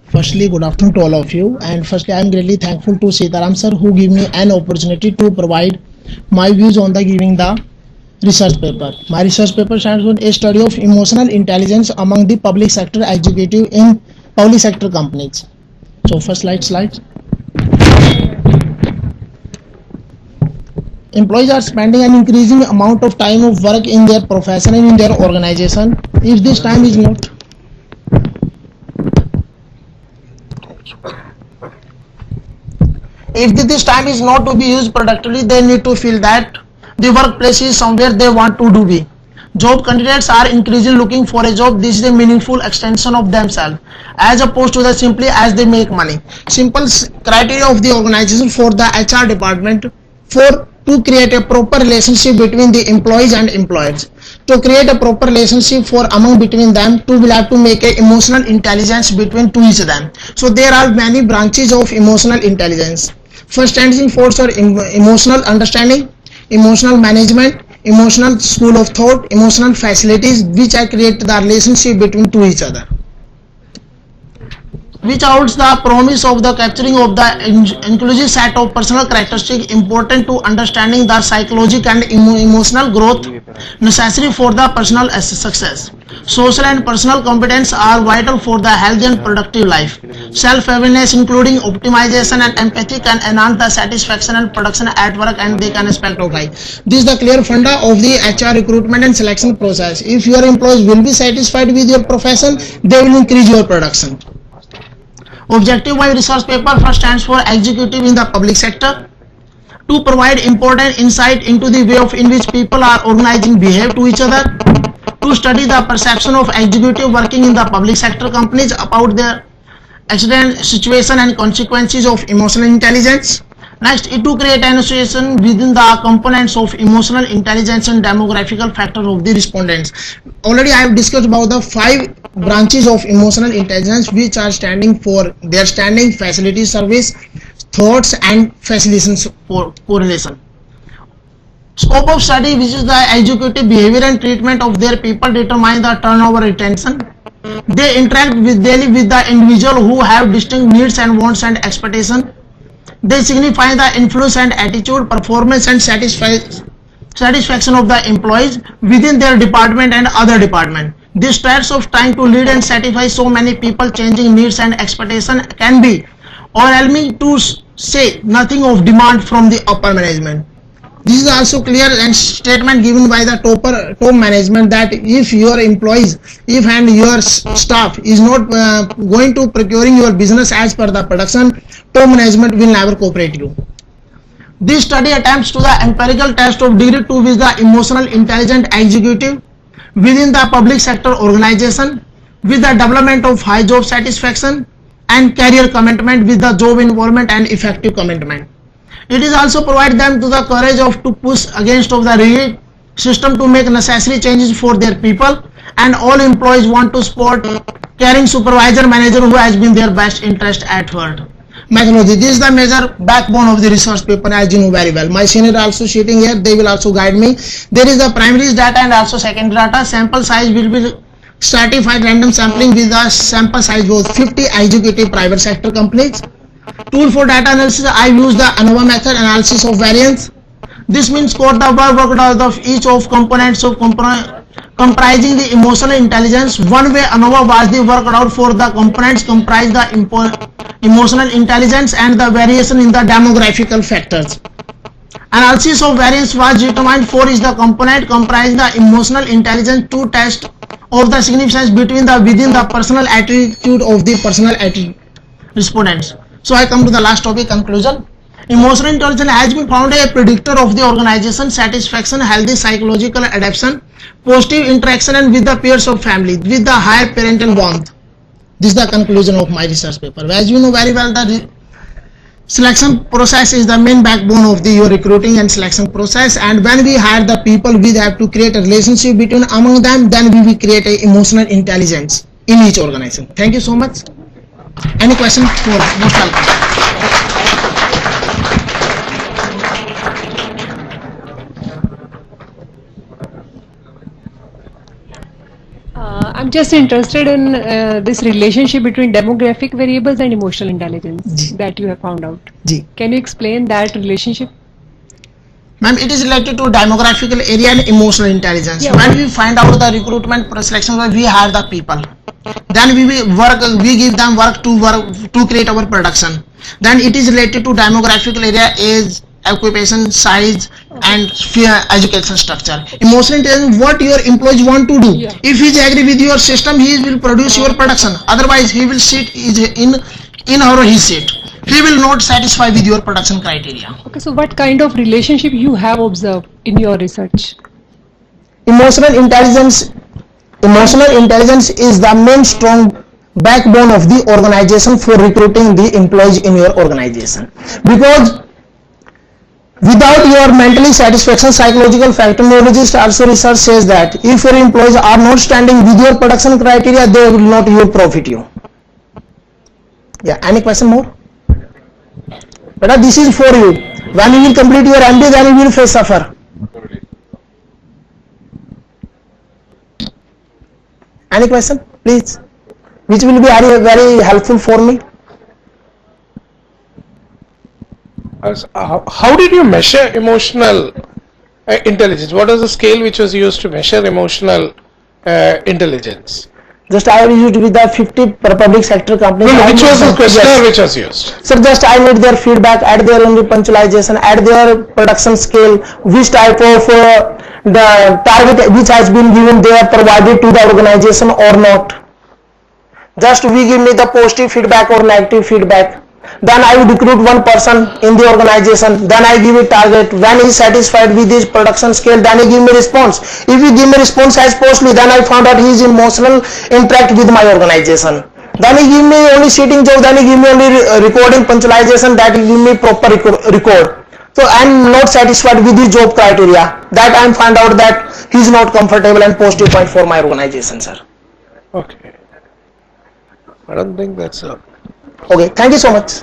Firstly, good afternoon to all of you. And firstly, I am greatly thankful to Sitaram sir who give me an opportunity to provide my views on the giving the research paper. My research paper stands on a study of emotional intelligence among the public sector executive in public sector companies. So first slide. Employees are spending an increasing amount of time of work in their profession and in their organization. If this time is not to be used productively, they need to feel that the workplace is somewhere they want to be. Job candidates are increasingly looking for a job. This is a meaningful extension of themselves as opposed to the simply as they make money. Simple criteria of the organization for the HR department to create a proper relationship between the employees and employers. To create a proper relationship between them, will have to make a emotional intelligence between to each of them. So there are many branches of emotional intelligence. First standing force are emotional understanding, emotional management, emotional school of thought, emotional facilities, which create the relationship between to each other, which holds the promise of the capturing of the inclusive set of personal characteristics important to understanding the psychological and emotional growth necessary for the personal success. Social and personal competence are vital for the healthy and productive life. Self-awareness, including optimization and empathy, can enhance the satisfaction and production at work, and they can aspect of life. This is the clear funda of the HR recruitment and selection process. If your employees will be satisfied with your profession, they will increase your production. Objective my research paper first stands for executive in the public sector, to provide important insight into the way in which people are organizing behave to each other, to study the perception of executive working in the public sector companies about their accident situation and consequences of emotional intelligence. Next, to create an association within the components of emotional intelligence and demographical factors of the respondents. Already I have discussed about the 5 branches of emotional intelligence, which are standing for their standing, facility, service, thoughts, and facilitation correlation. Scope of study, which is the executive behavior and treatment of their people, determine the turnover retention. They interact daily with the individual who have distinct needs and wants and expectations. They signify the influence and attitude, performance and satisfaction of the employees within their department and other department. This stress of trying to lead and satisfy so many people, changing needs and expectations can be overwhelming, to say nothing of demand from the upper management. This is also clear and statement given by the top management that if your employees, and your staff is not going to procuring your business as per the production, top management will never cooperate you. This study attempts to the empirical test of degree to which the emotional intelligent executive within the public sector organization with the development of high job satisfaction and career commitment with the job involvement and effective commitment. It is also provide them to the courage of to push against of the rigid system to make necessary changes for their people, and all employees want to support caring supervisor manager who has been their best interest at heart. Methodology, this is the major backbone of the research paper, as you know very well. My senior also sitting here, they will also guide me. There is the primary data and also secondary data. Sample size will be stratified random sampling with the sample size of 50 executive private sector companies. Tool for data analysis, I use the ANOVA method, analysis of variance. This means score the work out of each of components of comprising the emotional intelligence. One way ANOVA was the work out for the components comprise the emotional intelligence and the variation in the demographical factors. Analysis of variance was determined for is the component comprising the emotional intelligence to test of the significance between the within the personal attitude of the personal respondents. So I come to the last topic, conclusion. Emotional intelligence has been found a predictor of the organization satisfaction, healthy psychological adaptation, positive interaction and with the peers of family, with the higher parental warmth. This is the conclusion of my research paper. As you know very well, the selection process is the main backbone of your recruiting and selection process, and when we hire the people, we have to create a relationship between among them, then we will create a emotional intelligence in each organization. Thank you so much. Any question? Most welcome. I'm just interested in this relationship between demographic variables and emotional intelligence that you have found out. Can you explain that relationship? Ma'am, it is related to demographical area and emotional intelligence. Yeah. When we find out the recruitment selection, we hire the people. Then we give them work to create our production. Then it is related to demographical area, age, occupation, size, and education structure. Emotional intelligence, what your employees want to do. Yeah. If he is agree with your system, he will produce your production. Otherwise, he will sit in or his seat. He will not satisfy with your production criteria. Okay, so what kind of relationship you have observed in your research? Emotional intelligence is the main strong backbone of the organization for recruiting the employees in your organization, because without your mentally satisfaction psychological factor, neurologist also research says that if your employees are not standing with your production criteria, they will not profit you. Yeah, any question more? But this is for you. When you will complete your MD, then you will face suffer. Any question, please? Which will be very helpful for me. How did you measure emotional intelligence? What was the scale which was used to measure emotional intelligence? Just I have used with the 50 public sector companies. No, which was the questionnaire which was used? Sir, just I need their feedback, add their punctualization, add their production scale, which type of the target which has been given they are provided to the organization or not. Just we give me the positive feedback or negative feedback. Then I would recruit one person in the organization. Then I give a target. When he is satisfied with his production scale, then he give me response. If he give me response as positive, then I found out he is emotional interact with my organization. Then he give me only sitting job. Then he give me only recording punctualization. That he give me proper record. So I am not satisfied with the job criteria. That I am find out that he is not comfortable and positive point for my organization, sir. Okay. I don't think that's a... Okay, thank you so much.